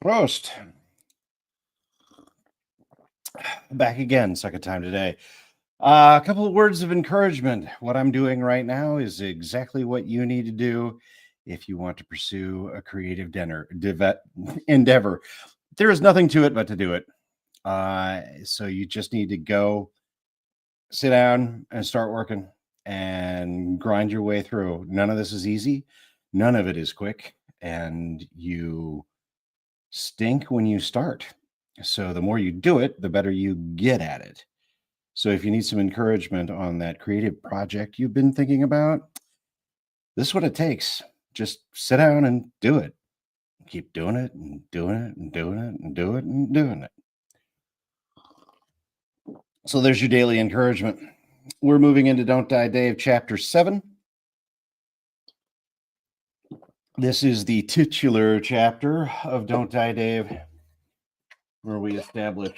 Prost. Back again, second time today. A couple of words of encouragement. What I'm doing right now is exactly what you need to do if you want to pursue a creative endeavor. There is nothing to it but to do it. So you just need to go sit down and start working and grind your way through. None of this is easy. None of it is quick. And you stink when you start. So the more you do it, the better you get at it. So if you need some encouragement on that creative project you've been thinking about, this is what it takes. Just sit down and do it. Keep doing it and doing it and doing it and doing it and doing it. So there's your daily encouragement. We're moving into Don't Die Dave, chapter 7. This is the titular chapter of Don't Die Dave, where we establish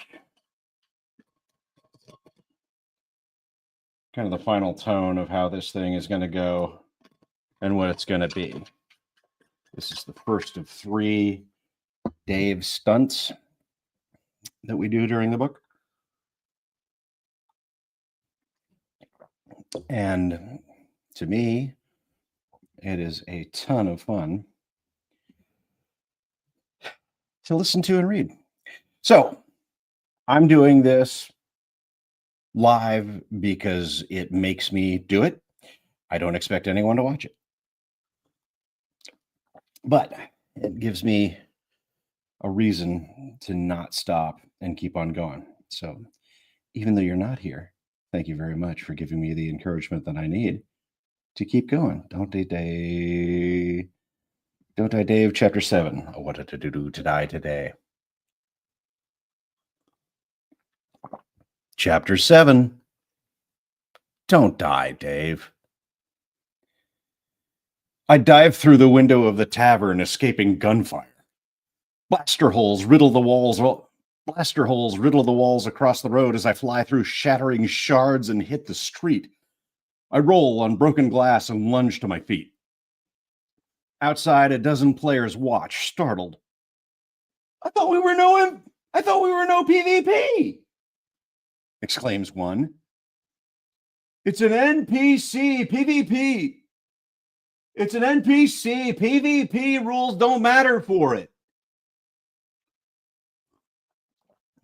kind of the final tone of how this thing is going to go and what it's going to be. This is the first of 3 Dave stunts that we do during the book. And to me, it is a ton of fun to listen to and read. So I'm doing this live because it makes me do it. I don't expect anyone to watch it. But it gives me a reason to not stop and keep on going. So even though you're not here, thank you very much for giving me the encouragement that I need to keep going. Don't Die Dave, chapter 7. What to do to die today. Chapter 7. Don't die, Dave. I dive through the window of the tavern, escaping gunfire. Blaster holes riddle the walls across the road as I fly through shattering shards and hit the street. I roll on broken glass and lunge to my feet. Outside, a dozen players watch, startled. I thought we were no PvP, exclaims one. It's an NPC PvP. It's an NPC. PvP rules don't matter for it,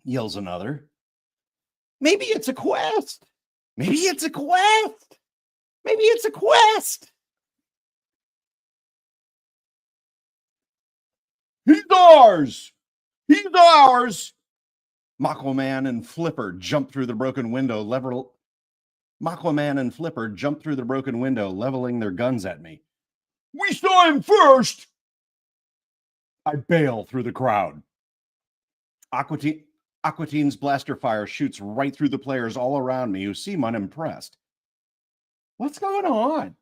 yells another. Maybe it's a quest. Maybe it's a quest. Maybe it's a quest. He's ours. He's ours. Aquaman and Flipper jump through the broken window, leveling their guns at me. We saw him first. I bail through the crowd. Aquatine's blaster fire shoots right through the players all around me who seem unimpressed. What's going on?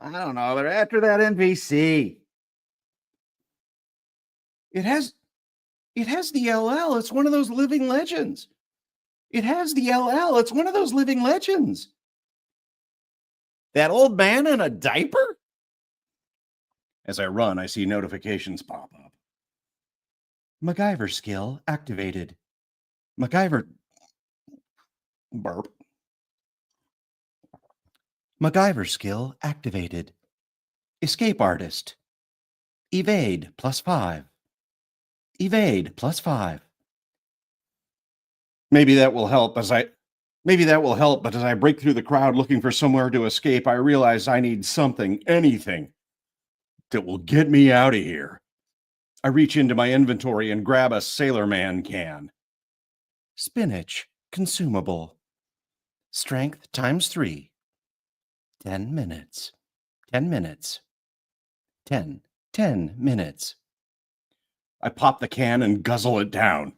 I don't know. They're after that NPC. It has the LL. It's one of those living legends. That old man in a diaper? As I run, I see notifications pop up. MacGyver skill activated. MacGyver skill activated. Escape artist. Evade +5. Evade +5. Maybe that will help, but as I break through the crowd looking for somewhere to escape, I realize I need anything that will get me out of here. I reach into my inventory and grab a Sailor Man can. Spinach, consumable. Strength ×3. 10 minutes. 10 minutes. 10 minutes. I pop the can and guzzle it down.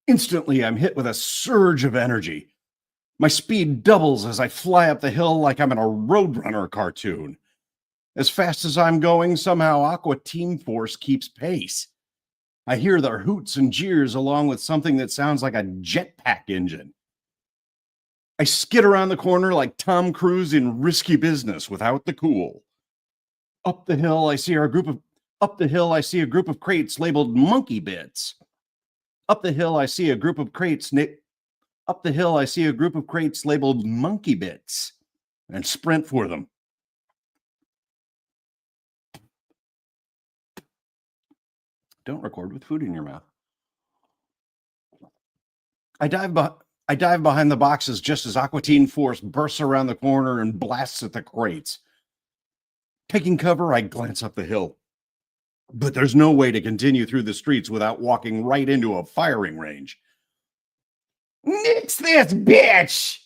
Instantly, I'm hit with a surge of energy. My speed doubles as I fly up the hill like I'm in a Roadrunner cartoon. As fast as I'm going, somehow Aqua Team Force keeps pace. I hear their hoots and jeers along with something that sounds like a jetpack engine. I skid around the corner like Tom Cruise in Risky Business without the cool. Up the hill, I see our group Up the hill, I see a group of crates labeled monkey bits. Up the hill, I see a group of crates. Up the hill, I see a group of crates labeled monkey bits, and sprint for them. Don't record with food in your mouth. I dive behind the boxes just as Aqua Teen Force bursts around the corner and blasts at the crates. Taking cover, I glance up the hill. But there's no way to continue through the streets without walking right into a firing range. Nix this bitch!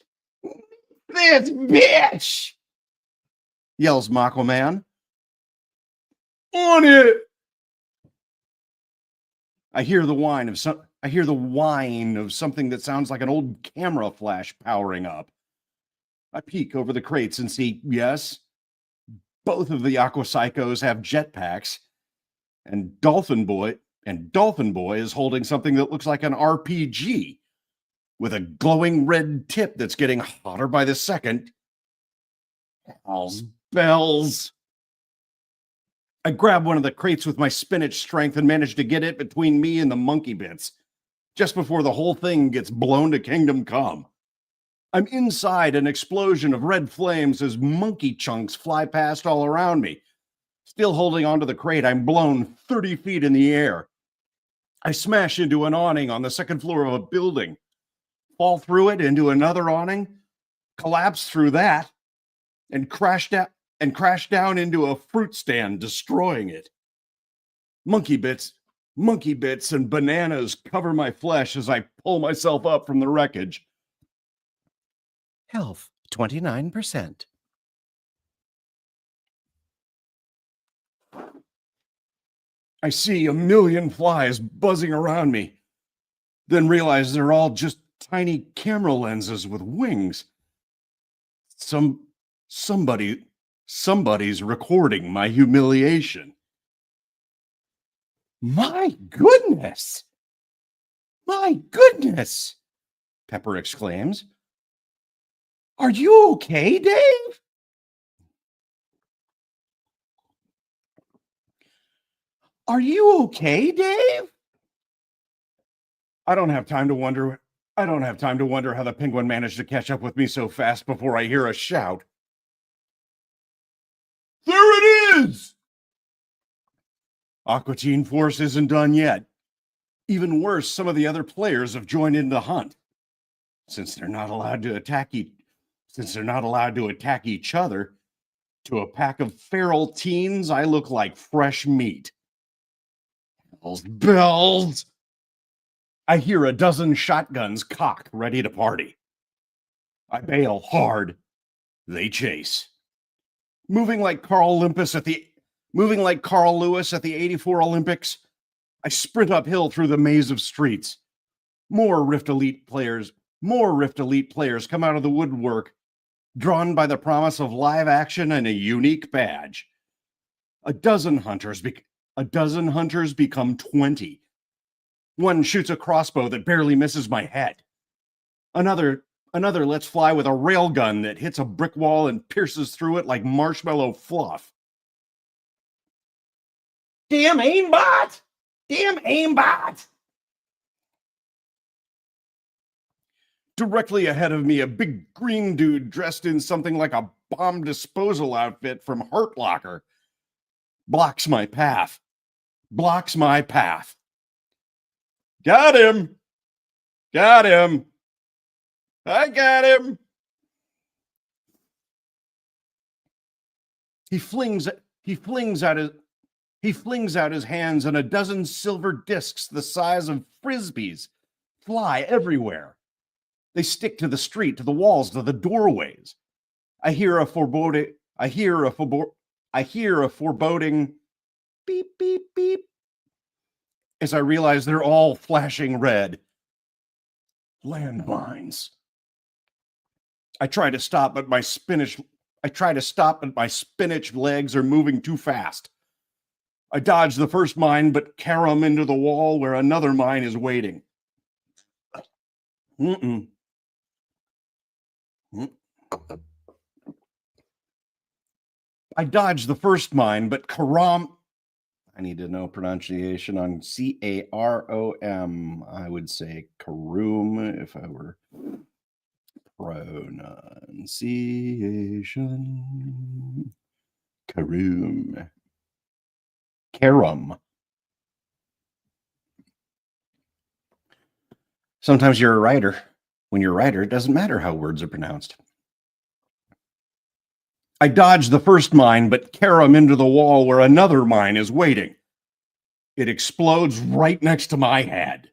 This bitch! Yells Mako Man. On it! I hear the whine of something that sounds like an old camera flash powering up. I peek over the crates and see, yes, both of the Aqua Psychos have jetpacks, and Dolphin Boy is holding something that looks like an RPG with a glowing red tip that's getting hotter by the second. Hell's bells. I grab one of the crates with my spinach strength and manage to get it between me and the monkey bits, just before the whole thing gets blown to kingdom come. I'm inside an explosion of red flames as monkey chunks fly past all around me. Still holding onto the crate, I'm blown 30 feet in the air. I smash into an awning on the second floor of a building, fall through it into another awning, collapse through that, and crash down into a fruit stand, destroying it. Monkey bits and bananas cover my flesh as I pull myself up from the wreckage. Health, 29%. I see a million flies buzzing around me, then realize they're all just tiny camera lenses with wings. Somebody's recording my humiliation. My goodness! My goodness! Pepper exclaims. Are you okay, Dave? Are you okay, Dave? I don't have time to wonder how the penguin managed to catch up with me so fast before I hear a shout. There it is! Aqua Teen Force isn't done yet. Even worse, some of the other players have joined in the hunt. Since they're not allowed to attack each other, to a pack of feral teens, I look like fresh meat. Hell's bells! I hear a dozen shotguns cocked, ready to party. I bail hard. They chase. Moving like Carl Lewis at the '84 Olympics, I sprint uphill through the maze of streets. More Rift Elite players come out of the woodwork, drawn by the promise of live action and a unique badge. A dozen hunters become 20. One shoots a crossbow that barely misses my head. Another lets fly with a railgun that hits a brick wall and pierces through it like marshmallow fluff. Damn aimbot! Damn aimbot! Directly ahead of me, a big green dude dressed in something like a bomb disposal outfit from Hurt Locker blocks my path. Got him! I got him! He flings out his hands, and a dozen silver discs the size of frisbees fly everywhere. They stick to the street, to the walls, to the doorways. I hear a foreboding beep, beep, beep, as I realize they're all flashing red. Landmines. I try to stop, but my spinach legs are moving too fast. I dodge the first mine, but carom into the wall where another mine is waiting. I dodge the first mine, but carom I need to know pronunciation on Carom. I would say Karoom if I were pronunciation. Karoom. Karum. Sometimes you're a writer. When you're a writer, it doesn't matter how words are pronounced. I dodge the first mine, but carom into the wall where another mine is waiting. It explodes right next to my head.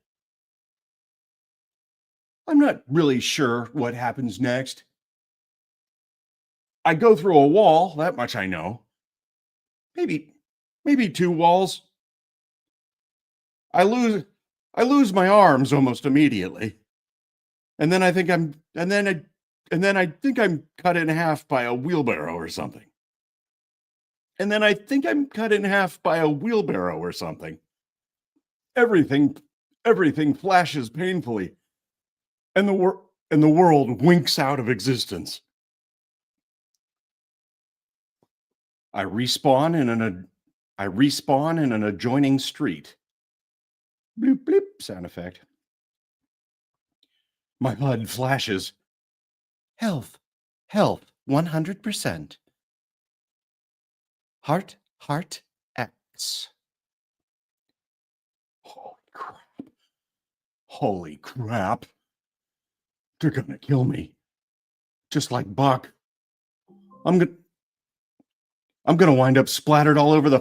I'm not really sure what happens next. I go through a wall, that much I know. Maybe 2 walls. I lose my arms almost immediately. And then I think I'm cut in half by a wheelbarrow or something. Everything flashes painfully. And the world winks out of existence. I respawn in an adjoining street. Bloop bloop sound effect. My HUD flashes. Health 100%. Heart X. Holy crap. They're gonna kill me. Just like Buck. I'm gonna wind up splattered all over the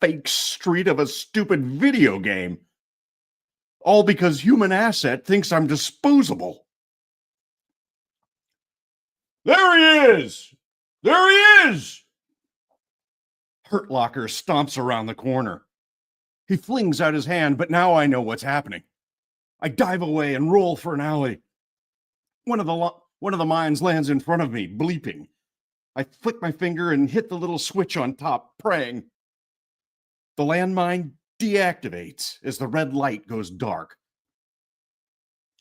fake street of a stupid video game. All because Human Asset thinks I'm disposable. There he is! Hurt Locker stomps around the corner. He flings out his hand, but now I know what's happening. I dive away and roll for an alley. One of the mines lands in front of me, bleeping. I flick my finger and hit the little switch on top, praying. The landmine deactivates as the red light goes dark.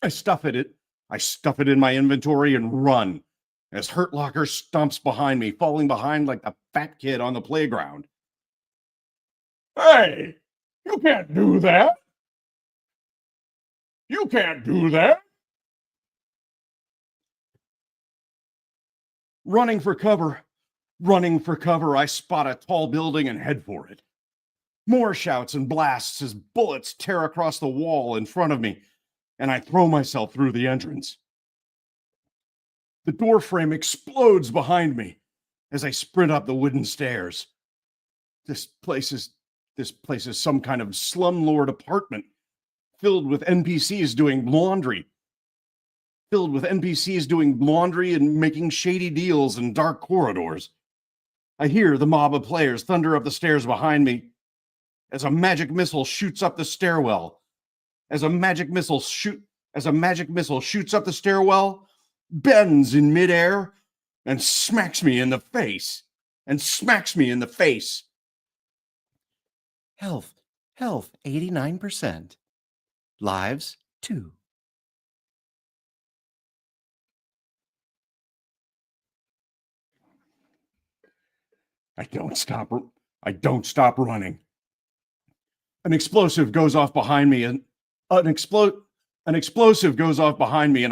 I stuff it in my inventory and run as Hurt Locker stomps behind me, falling behind like the fat kid on the playground. Hey, you can't do that. Running for cover, I spot a tall building and head for it. More shouts and blasts as bullets tear across the wall in front of me, and I throw myself through the entrance. The door frame explodes behind me as I sprint up the wooden stairs. This place is some kind of slumlord apartment filled with NPCs doing laundry and making shady deals in dark corridors. I hear the mob of players thunder up the stairs behind me as a magic missile shoots up the stairwell. As a magic missile shoots up the stairwell, bends in midair, and smacks me in the face. Health 89%. Lives 2. I don't stop running. An explosive goes off behind me and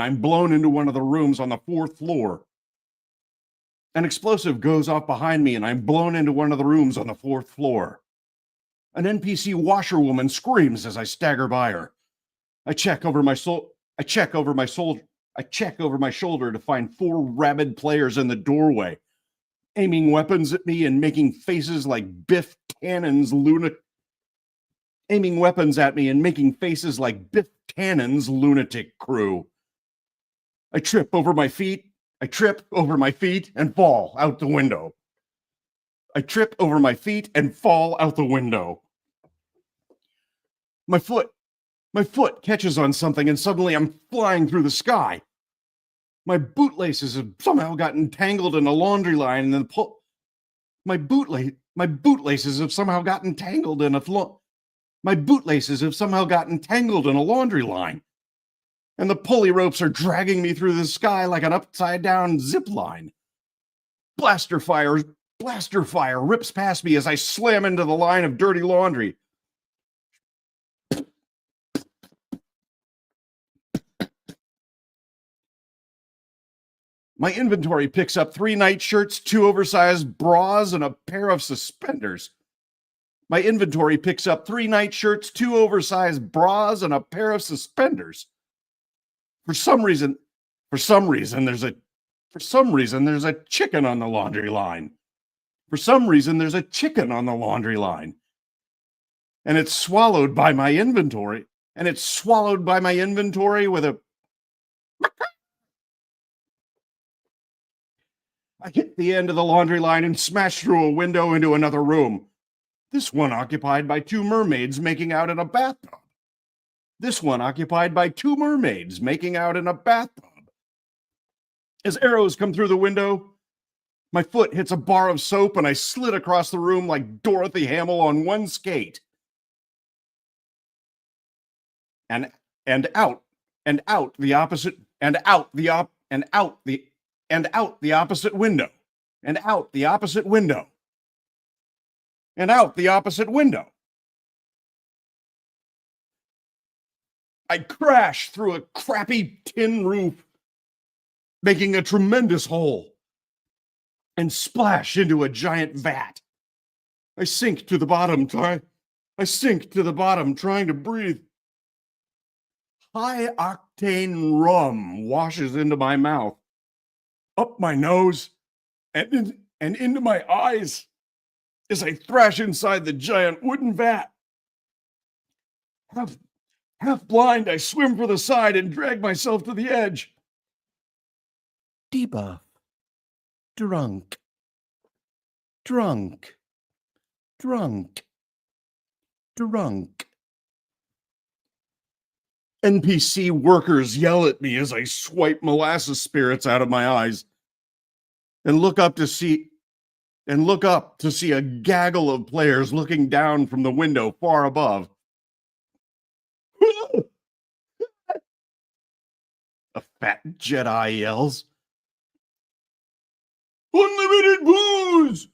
I'm blown into one of the rooms on the 4th floor. An NPC washerwoman screams as I stagger by her. I check over my shoulder to find 4 rabid players in the doorway, aiming weapons at me and making faces like Biff Tannen's lunatic crew. I trip over my feet and fall out the window. My foot catches on something and suddenly I'm flying through the sky. My bootlaces have somehow gotten tangled in a laundry line and then my bootlaces have somehow gotten tangled in a laundry line. And the pulley ropes are dragging me through the sky like an upside down zip line. Blaster fire Blaster fire rips past me as I slam into the line of dirty laundry. My inventory picks up 3 nightshirts, 2 oversized bras, and a pair of suspenders. My inventory picks up 3 nightshirts, 2 oversized bras, and a pair of suspenders. For some reason, there's a chicken on the laundry line. For some reason, there's a chicken on the laundry line. And it's swallowed by my inventory. With a... I hit the end of the laundry line and smash through a window into another room. This one occupied by 2 mermaids making out in a bathtub. As arrows come through the window, my foot hits a bar of soap and I slid across the room like Dorothy Hamill on one skate. And out the opposite window. I crash through a crappy tin roof, making a tremendous hole, and splash into a giant vat. I sink to the bottom trying to breathe. High octane rum washes into my mouth, up my nose, and into my eyes as I thrash inside the giant wooden vat. Half blind, I swim for the side and drag myself to the edge. Debuff. Drunk. NPC workers yell at me as I swipe molasses spirits out of my eyes and look up to see a gaggle of players looking down from the window far above. A fat Jedi yells, "Unlimited booze!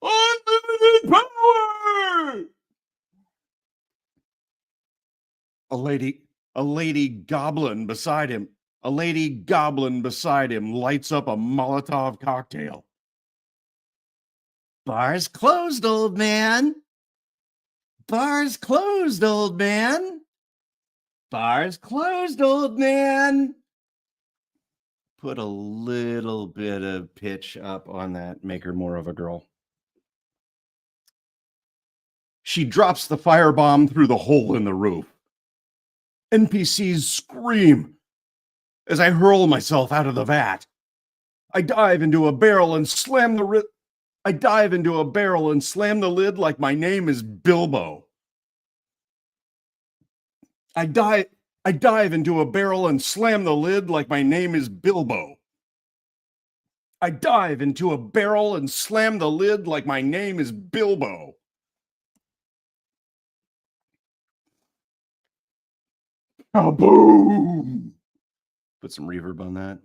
Unlimited power!" A lady goblin beside him lights up a Molotov cocktail. "Bar's closed, old man. Bar's closed, old man. Bar's closed, old man." Put a little bit of pitch up on that, make her more of a girl. She drops the firebomb through the hole in the roof. NPCs scream as I hurl myself out of the vat. I dive into a barrel and slam the lid like my name is Bilbo. I dive into a barrel and slam the lid like my name is Bilbo. I dive into a barrel and slam the lid like my name is Bilbo. Boom! Put some reverb on that.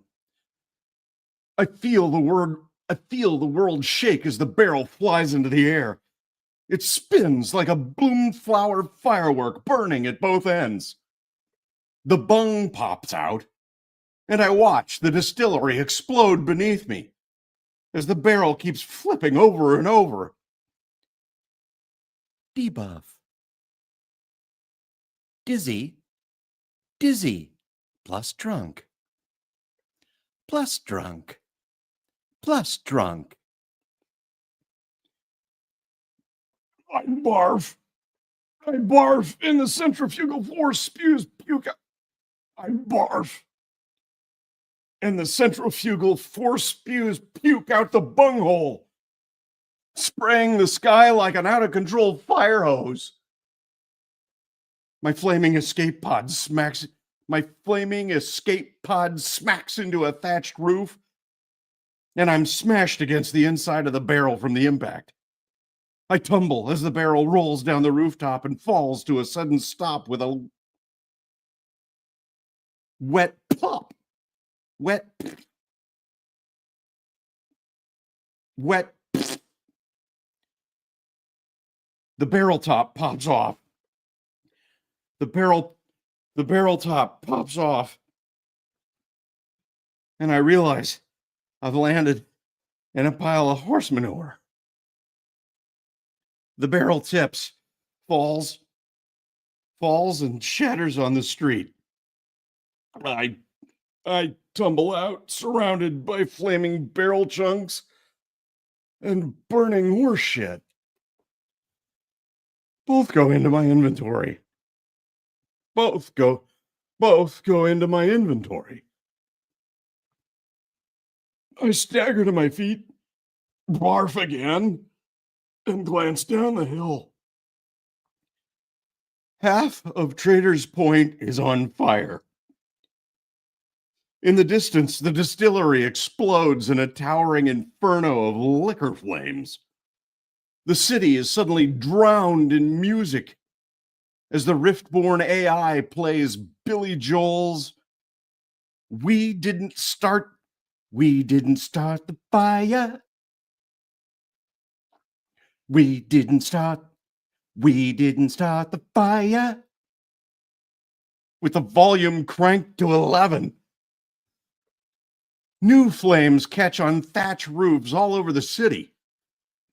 I feel the world shake as the barrel flies into the air. It spins like a boomflower firework burning at both ends. The bung pops out, and I watch the distillery explode beneath me as the barrel keeps flipping over and over. Debuff. Dizzy, plus drunk. Plus drunk. I barf, and the centrifugal force spews puke out. I barf, and the centrifugal force spews puke out the bunghole, spraying the sky like an out-of-control fire hose. My flaming escape pod smacks into a thatched roof, and I'm smashed against the inside of the barrel from the impact. I tumble as the barrel rolls down the rooftop and falls to a sudden stop with a wet plop. Wet The barrel top pops off. The barrel top pops off. And I realize I've landed in a pile of horse manure. The barrel tips, falls and shatters on the street. I tumble out, surrounded by flaming barrel chunks and burning horse shit. Both go into my inventory. Both go into my inventory. I stagger to my feet, barf again, and glance down the hill. Half of Trader's Point is on fire. In the distance, the distillery explodes in a towering inferno of liquor flames. The city is suddenly drowned in music as the Rift-born AI plays Billy Joel's We Didn't Start the Fire. We didn't start the fire. With the volume cranked to 11. New flames catch on thatch roofs all over the city.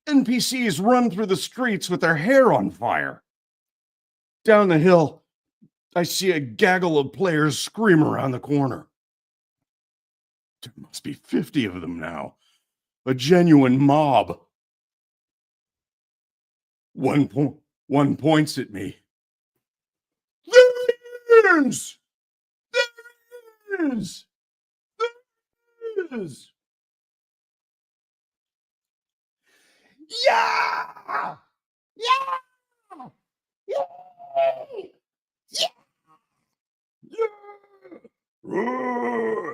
NPCs run through the streets with their hair on fire. Down the hill, I see a gaggle of players scream around the corner. There must be 50 of them now. A genuine mob. One points at me. There it is! There it is! There it is! Yeah! Yeah! Yay! Yeah! Yeah!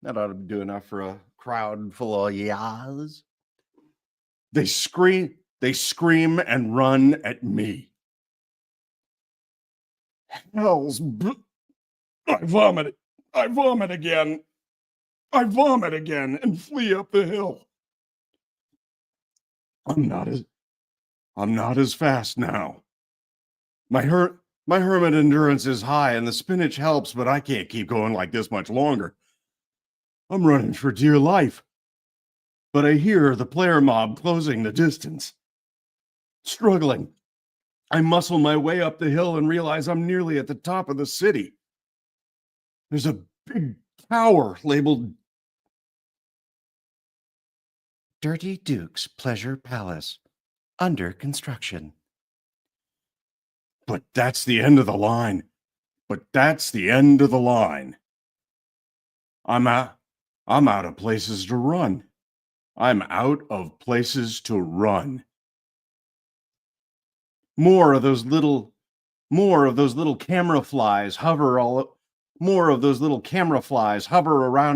That ought to do enough for a crowd full of yas. They scream and run at me. I vomit again. I vomit again and flee up the hill. I'm not as fast now. My hermit endurance is high and the spinach helps, but I can't keep going like this much longer. I'm running for dear life. But I hear the player mob closing the distance. Struggling, I muscle my way up the hill and realize I'm nearly at the top of the city. There's a big tower labeled Dirty Duke's Pleasure Palace, under construction. But that's the end of the line. I'm out of places to run. More of those little camera flies hover around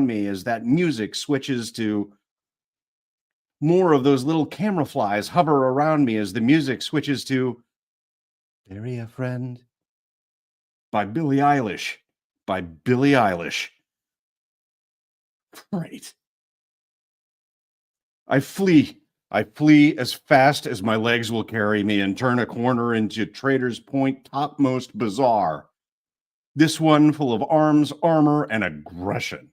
me as that music switches to Bury a Friend by Billie Eilish. Right. I flee as fast as my legs will carry me and turn a corner into Trader's Point topmost bazaar. This one full of arms, armor, and aggression.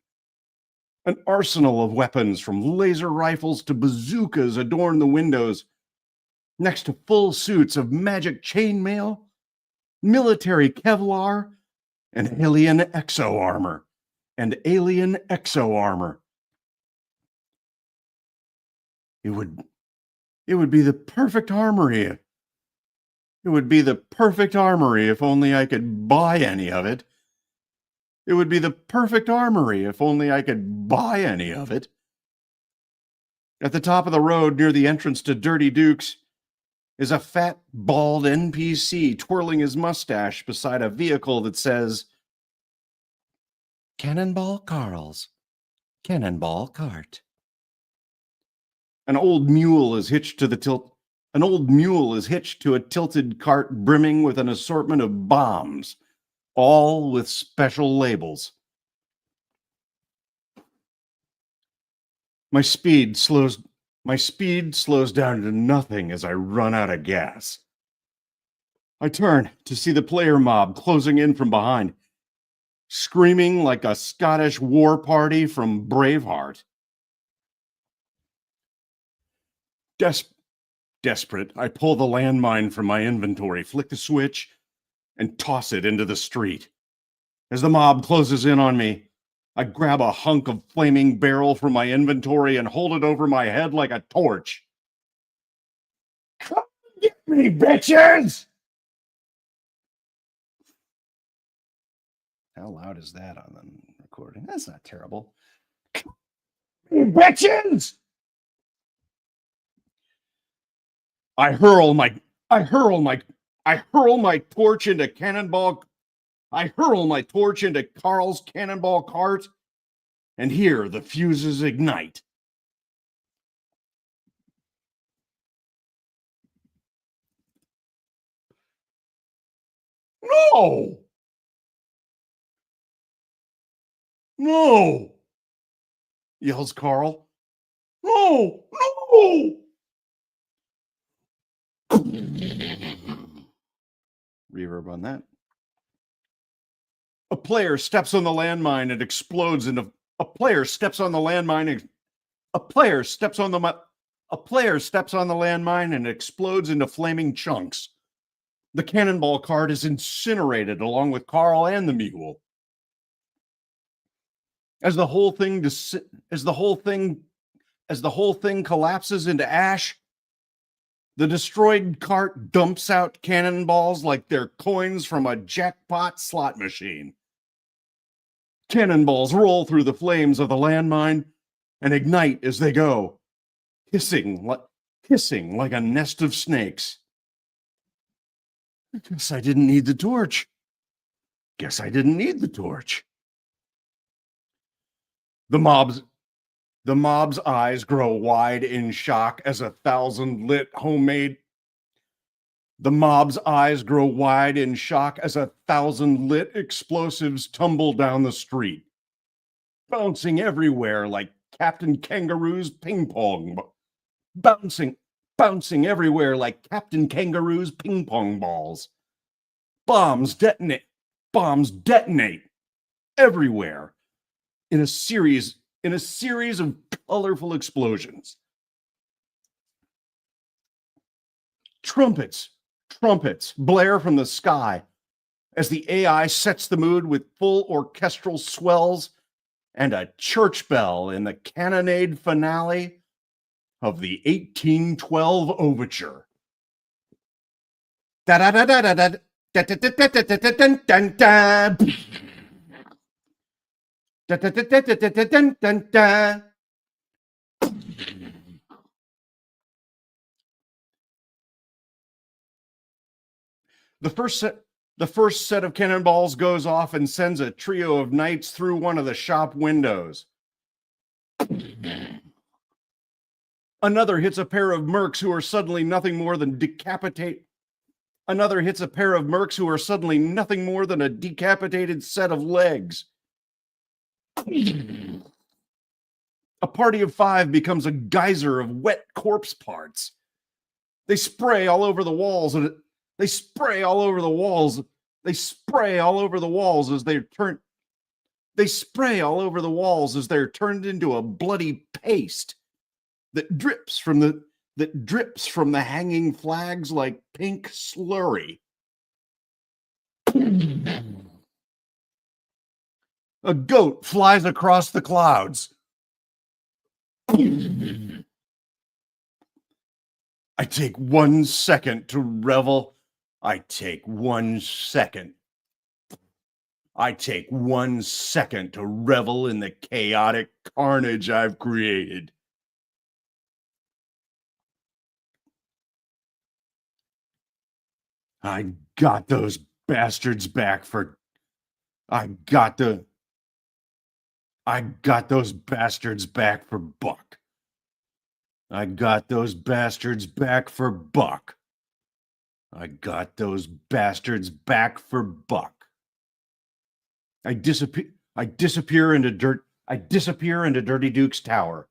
An arsenal of weapons from laser rifles to bazookas adorn the windows, next to full suits of magic chainmail, military Kevlar, and alien exo armor. It would be the perfect armory. If only I could buy any of it. At the top of the road near the entrance to Dirty Duke's is a fat, bald NPC twirling his mustache beside a vehicle that says, Cannonball Carl's Cannonball Cart. An old mule is hitched to a tilted cart brimming with an assortment of bombs, all with special labels. My speed slows My speed slows down to nothing as I run out of gas. I turn to see the player mob closing in from behind, screaming like a Scottish war party from Braveheart. Desperate, I pull the landmine from my inventory, flick the switch, and toss it into the street. As the mob closes in on me, I grab a hunk of flaming barrel from my inventory and hold it over my head like a torch. Come get me, bitches! How loud is that on the recording? That's not terrible. Come get me, bitches! I hurl my torch into cannonball. I hurl my torch into Carl's cannonball cart, and here the fuses ignite. No! No! Yells Carl. No! No! Reverb on that. A player steps on the landmine and explodes into a player steps on the landmine and a player steps on the landmine and explodes into flaming chunks. The cannonball cart is incinerated along with Carl and the mule. As the whole thing collapses into ash, the destroyed cart dumps out cannonballs like they're coins from a jackpot slot machine. Cannonballs roll through the flames of the landmine and ignite as they go, hissing like a nest of snakes. Guess I didn't need the torch. The mob's eyes grow wide in shock as 1,000 lit homemade explosives tumble down the street, bouncing everywhere like Captain Kangaroo's ping pong balls. Bombs detonate everywhere in a series of colorful explosions. Trumpets blare from the sky as the AI sets the mood with full orchestral swells and a church bell in the cannonade finale of the 1812 overture. The first set of cannonballs goes off and sends a trio of knights through one of the shop windows. Another hits a pair of mercs who are suddenly nothing more than a decapitated set of legs. A party of 5 becomes a geyser of wet corpse parts. They spray all over the walls as they're turned into a bloody paste that drips from the hanging flags like pink slurry. A goat flies across the clouds. I take 1 second to revel. I take 1 second to revel in the chaotic carnage I've created. I got those bastards back for buck. I got those bastards back for buck. I disappear into Dirty Duke's tower.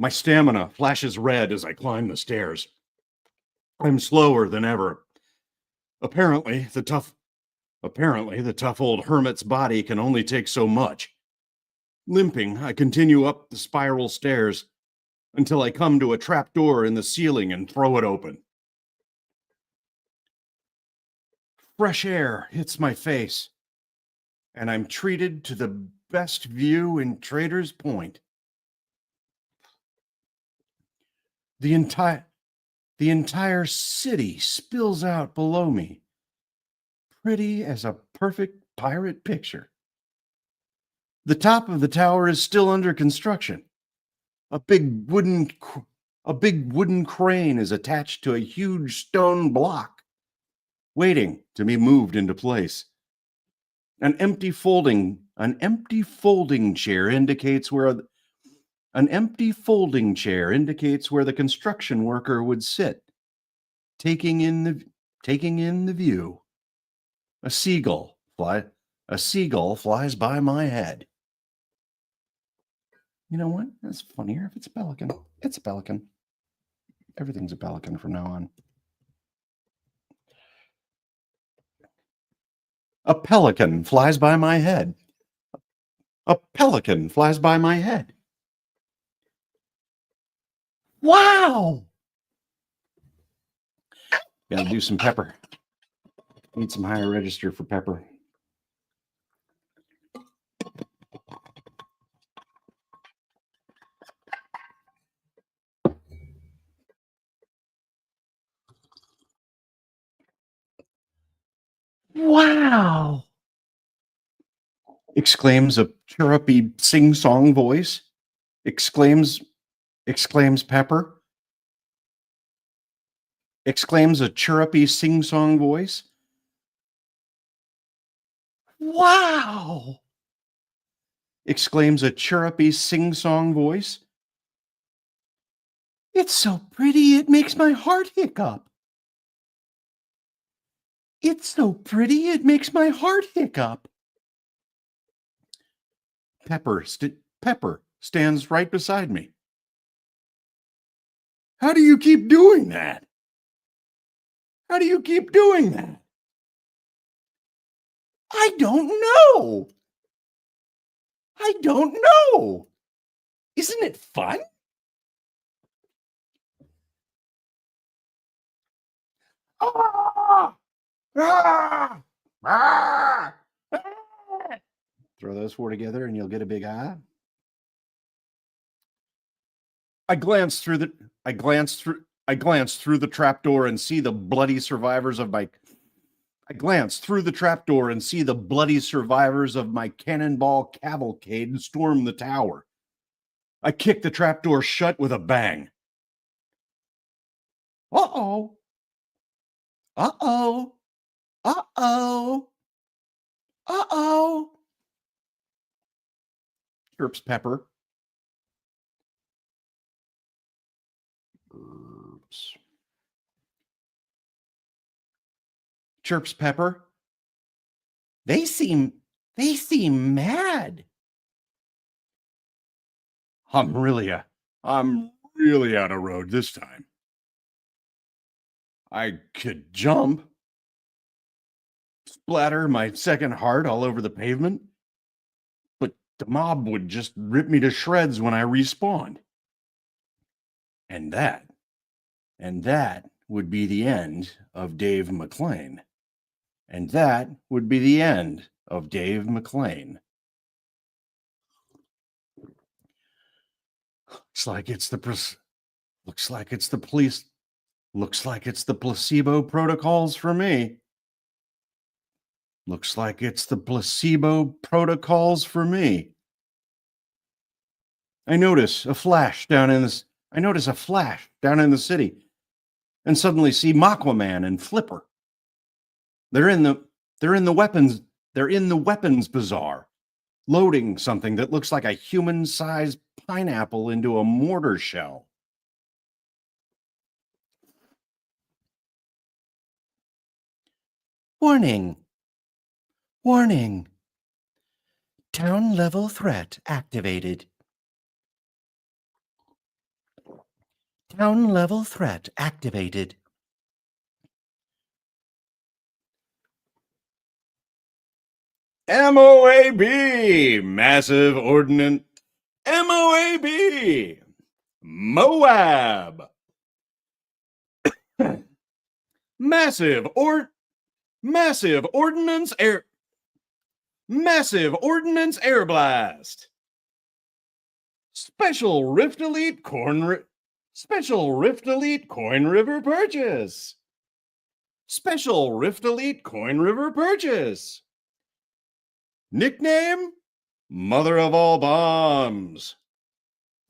My stamina flashes red as I climb the stairs. I'm slower than ever. Apparently, the tough old hermit's body can only take so much. Limping, I continue up the spiral stairs until I come to a trapdoor in the ceiling and throw it open. Fresh air hits my face, and I'm treated to the best view in Trader's Point. The entire city spills out below me, pretty as a perfect pirate picture. The top of the tower is still under construction. A big wooden crane is attached to a huge stone block, waiting to be moved into place. An empty folding chair indicates where the construction worker would sit, taking in the view. A seagull flies by my head. You know what? That's funnier if it's a pelican. It's a pelican. Everything's a pelican from now on. A pelican flies by my head. A pelican flies by my head. Wow! Gotta do some pepper. Need some higher register for pepper. Wow! Exclaims a chirrupy sing-song voice. Exclaims Pepper. Exclaims a chirrupy sing-song voice. Wow! Exclaims a chirrupy sing-song voice. It's so pretty, it makes my heart hiccup. It's so pretty, it makes my heart hiccup. Pepper stands right beside me. How do you keep doing that? How do you keep doing that? I don't know. I don't know. Isn't it fun? Ah! Ah! Ah! Ah! Throw those four together and you'll get a big eye. I glance through the trapdoor and see the bloody survivors of my cannonball cavalcade storm the tower. I kick the trapdoor shut with a bang. Uh-oh. Uh-oh. Uh-oh. Uh-oh. Chirps Pepper. Chirps Pepper. They seem mad. I'm really out of road this time. I could jump, splatter my second heart all over the pavement, but the mob would just rip me to shreds when I respawned. And that would be the end of Dave McClane. And that would be the end of Dave McClane. Looks like it's the placebo protocols for me. Looks like it's the placebo protocols for me. I notice a flash down in the city and suddenly see Makwaman and Flipper. They're in the weapons bazaar, loading something that looks like a human-sized pineapple into a mortar shell. Warning. Warning. Town level threat activated. Town level threat activated. MOAB, massive ordnance. MOAB, Moab. Massive ordnance air blast. Special Rift Elite Coin River purchase. Special Rift Elite Coin River purchase. Nickname: Mother of all bombs.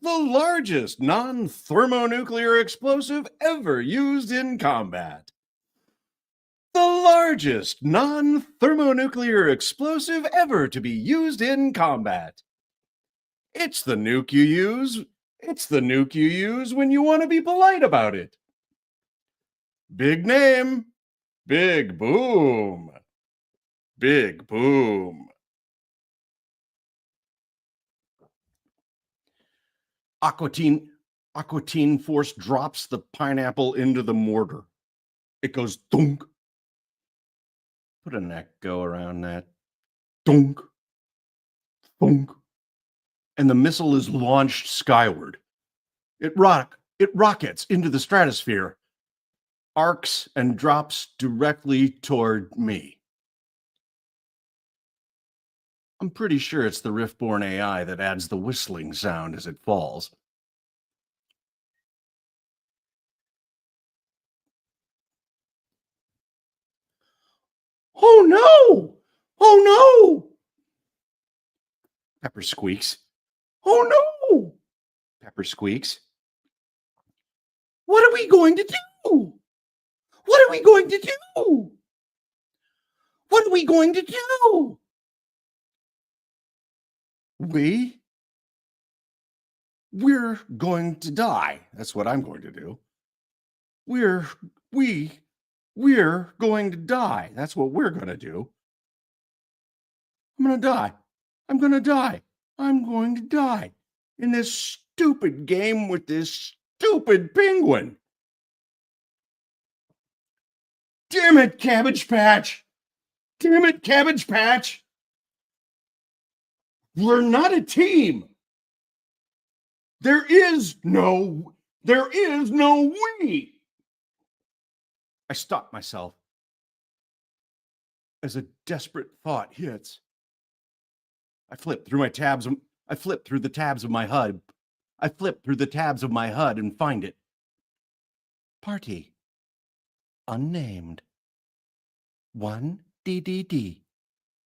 The largest non-thermonuclear explosive ever used in combat. The largest non-thermonuclear explosive ever to be used in combat. It's the nuke you use. It's the nuke you use when you want to be polite about it. Big name. Big boom. Big boom. Aquatine Force drops the pineapple into the mortar. It goes dunk. Put an echo around that. Dunk. Dunk. And the missile is launched skyward. It rockets into the stratosphere, arcs and drops directly toward me. I'm pretty sure it's the Riftborn AI that adds the whistling sound as it falls. Oh no! Oh no! Pepper squeaks. Oh no! Pepper squeaks. What are we going to do? What are we going to do? What are we going to do? We're going to die. That's what I'm going to do. We're going to die. That's what we're going to do. I'm going to die. I'm going to die. I'm going to die in this stupid game with this stupid penguin. Damn it, Cabbage Patch. Damn it, Cabbage Patch. We're not a team. There is no we. I stop myself as a desperate thought hits. I flip through the tabs of my HUD. I flip through the tabs of my HUD and find it. Party. Unnamed. 1 DDD.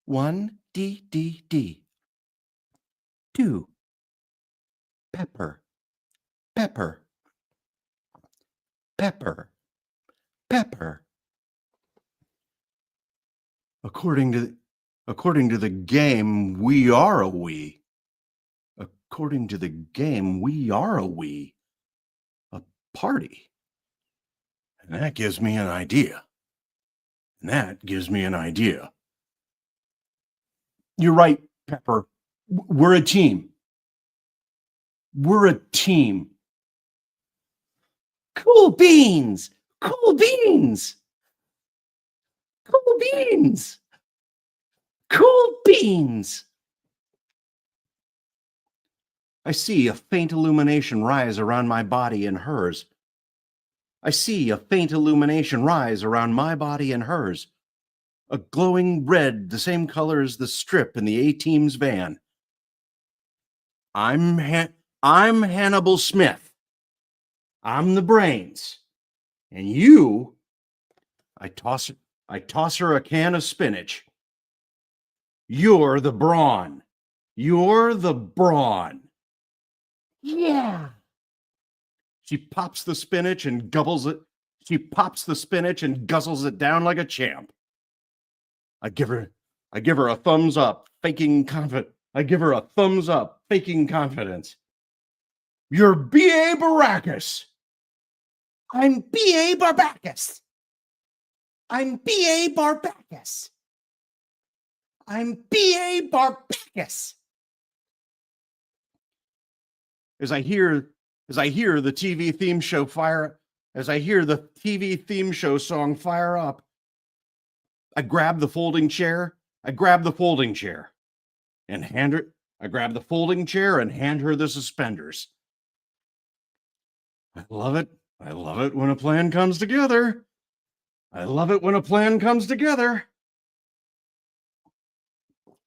1 DDD. 2. Pepper. Pepper. Pepper. Pepper. According to the game, we are a we. According to the game, we are a we. A party. And that gives me an idea. You're right, Pepper. We're a team. We're a team. Cool beans. Cool beans. Cool beans. Cool beans. I see a faint illumination rise around my body and hers. I see a faint illumination rise around my body and hers. A glowing red, the same color as the strip in the A-Team's van. I'm Hannibal Smith. I'm the brains. And you, I toss her a can of spinach. You're the brawn. You're the brawn. Yeah. She pops the spinach and gobbles it. She pops the spinach and guzzles it down like a champ. I give her a thumbs up, faking confidence. I give her a thumbs up, faking confidence. You're B.A. Baracus. I'm B.A. Barbacus. I'm B.A. Barbacus. I'm B.A. Barbacus. As I hear As I hear the TV theme show song fire up, I grab the folding chair. I grab the folding chair and hand her. I grab the folding chair and hand her the suspenders. I love it. I love it when a plan comes together. I love it when a plan comes together.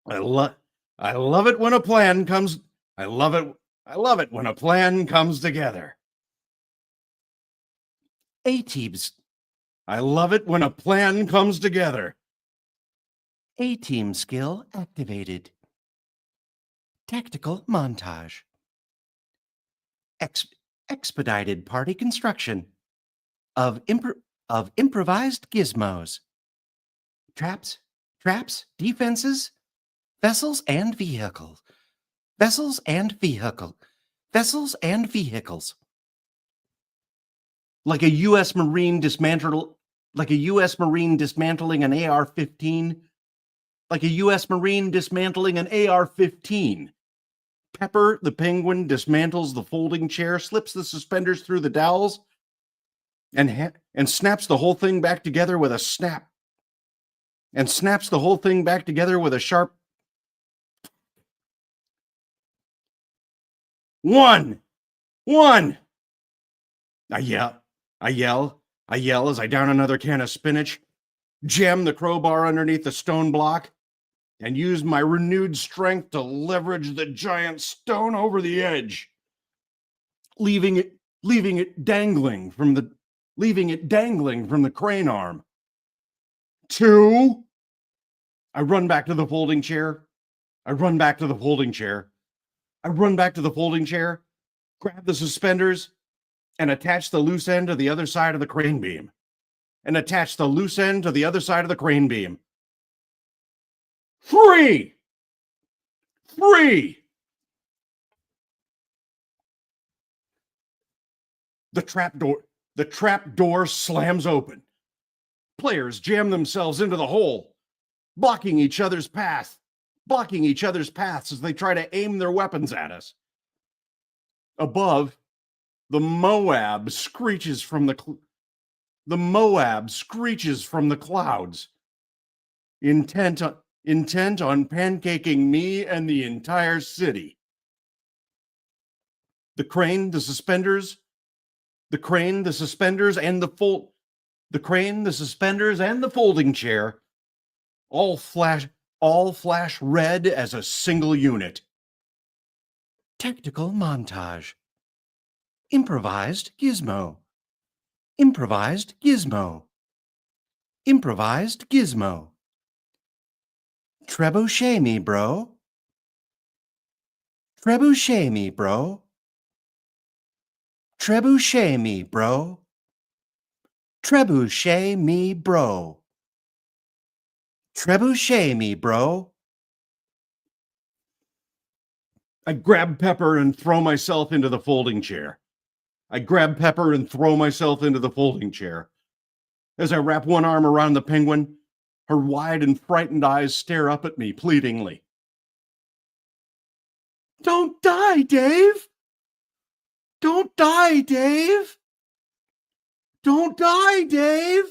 I love it when a plan comes. I love it when a plan comes together. A-teams. I love it when a plan comes together. A-team skill activated. Tactical montage. Expedited party construction of improvised gizmos. Traps, defenses, vessels and vehicles. Like a U.S. Marine dismantling an AR-15. Like a U.S. Marine dismantling an AR-15. Pepper, the penguin, dismantles the folding chair, slips the suspenders through the dowels, and snaps the whole thing back together with a snap. And snaps the whole thing back together with a sharp one. I yell as I down another can of spinach, jam the crowbar underneath the stone block, and use my renewed strength to leverage the giant stone over the edge, leaving it dangling from the crane arm. 2. I run back to the folding chair. Grab the suspenders, and attach the loose end to the other side of the crane beam. Free! The trap door slams open. Players jam themselves into the hole, blocking each other's paths as they try to aim their weapons at us. Above, the Moab screeches from the clouds, intent on pancaking me and the entire city. The crane, the suspenders, and the folding chair all flash red as a single unit. Tactical montage. Improvised gizmo. Trebuchet me, bro. Trebuchet me, bro. I grab Pepper and throw myself into the folding chair. As I wrap one arm around the penguin, her wide and frightened eyes stare up at me pleadingly. Don't die, Dave! Don't die, Dave! Don't die, Dave!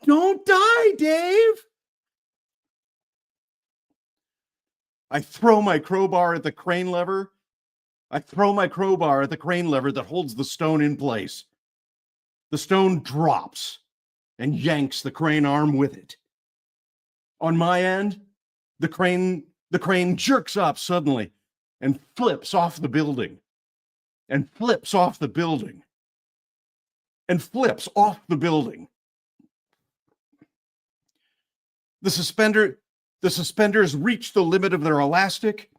Don't die, Dave! I throw my crowbar at the crane lever. That holds the stone in place. The stone drops and yanks the crane arm with it. On my end, the crane jerks up suddenly and flips off the building. The suspenders reach the limit of their elastic,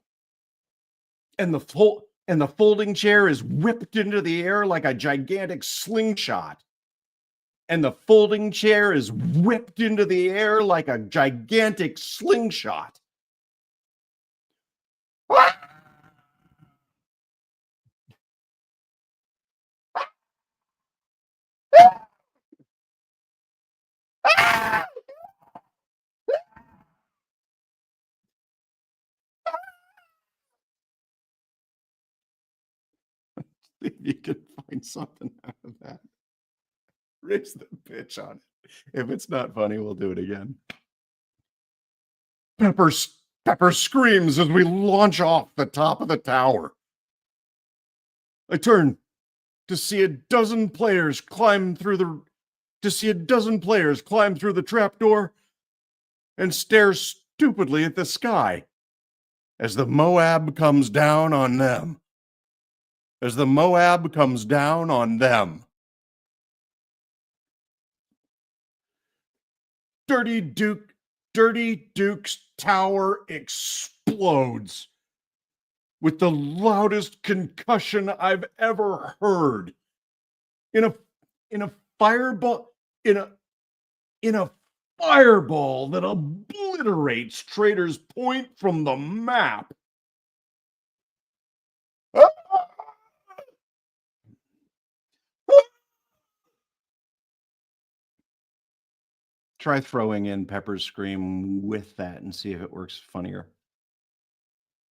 and the folding chair is whipped into the air like a gigantic slingshot. If you can find something out of that, raise the pitch on it. If it's not funny, we'll do it again. Pepper screams as we launch off the top of the tower. I turn to see a dozen players climb through the trapdoor and stare stupidly at the sky as the Moab comes down on them. Dirty Duke's tower explodes with the loudest concussion I've ever heard. In a fireball that obliterates Trader's Point from the map. Try throwing in Pepper's scream with that and see if it works funnier.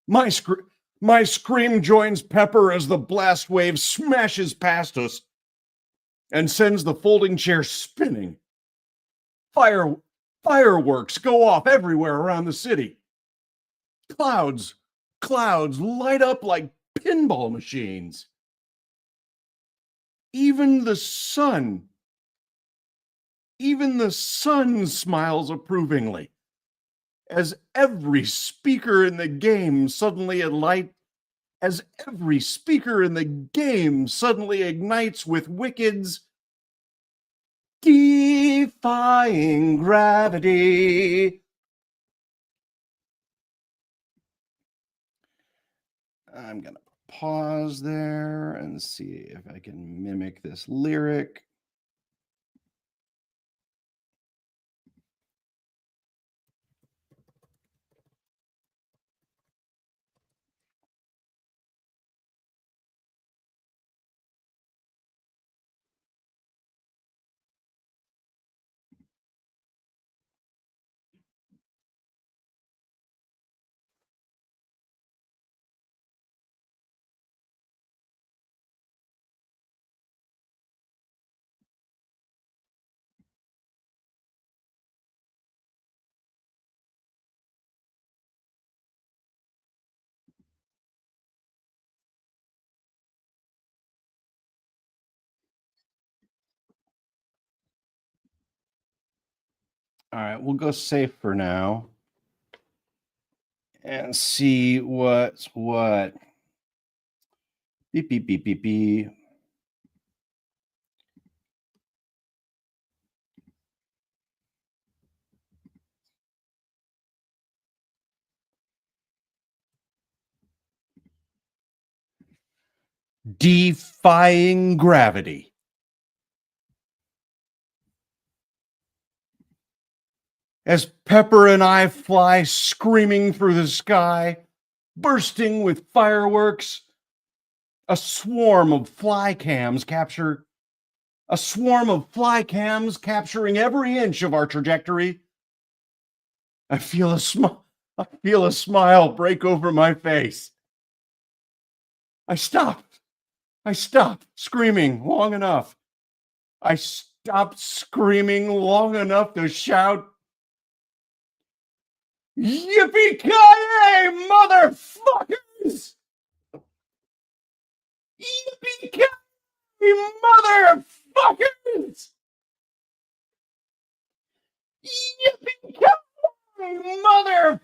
My scream joins Pepper as the blast wave smashes past us and sends the folding chair spinning. Fireworks go off everywhere around the city. Clouds light up like pinball machines. Even the sun smiles approvingly as every speaker in the game suddenly ignites with Wicked's Defying Gravity. I'm going to pause there and see if I can mimic this lyric. All right, we'll go safe for now and see what's what. Beep, beep, beep, beep, beep. Defying Gravity. As Pepper and I fly screaming through the sky, bursting with fireworks, a swarm of fly cams capturing every inch of our trajectory. I feel a smile break over my face. I stopped screaming long enough. I stopped screaming long enough to shout, "Yippee-ki-yay, motherfuckers! Yippee-ki-yay, motherfuckers! Yippee-ki-yay, motherfuckers!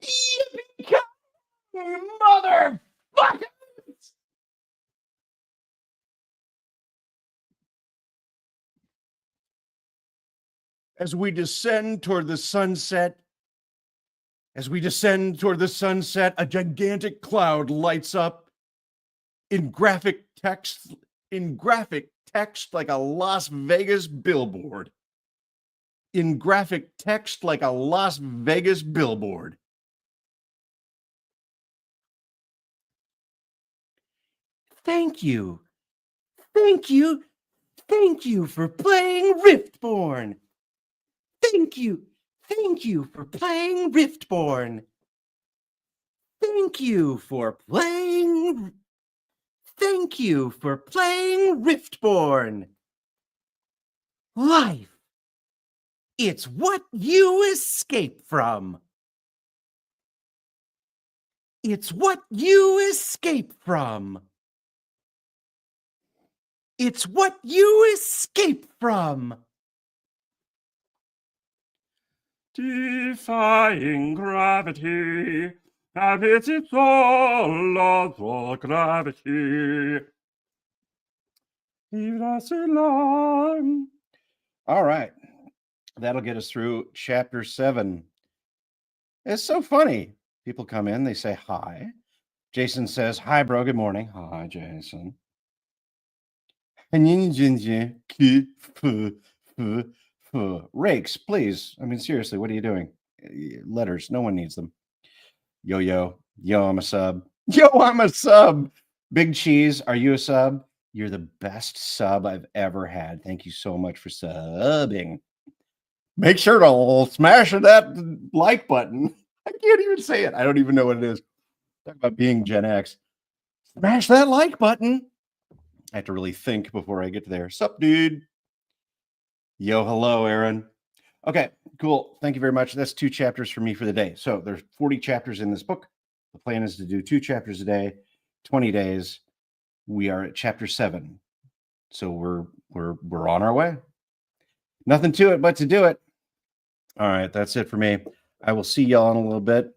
Yippee-ki-yay, motherfuckers!" As we descend toward the sunset, a gigantic cloud lights up in graphic text like a Las Vegas billboard. Thank you for playing Riftborn. Thank you for playing Riftborn. Thank you for playing. Thank you for playing Riftborn. Life. It's what you escape from. It's what you escape from. It's what you escape from. Defying gravity, and it's all of gravity. All right. That'll get us through chapter 7. It's so funny. People come in, they say hi. Jason says, "Hi, bro. Good morning." Hi, Jason. Rakes, please. I mean, seriously, what are you doing? Letters. No one needs them. Yo, I'm a sub. Yo, I'm a sub. Big Cheese, are you a sub? You're the best sub I've ever had. Thank you so much for subbing. Make sure to smash that like button. I can't even say it. I don't even know what it is. Talk about being Gen X. Smash that like button. I have to really think before I get to there. Sup, dude? Yo, hello, Aaron. Okay, cool. Thank you very much. That's 2 chapters for me for the day. So there's 40 chapters in this book. The plan is to do 2 chapters a day, 20 days. We are at chapter 7. So we're on our way. Nothing to it but to do it. All right, that's it for me. I will see y'all in a little bit.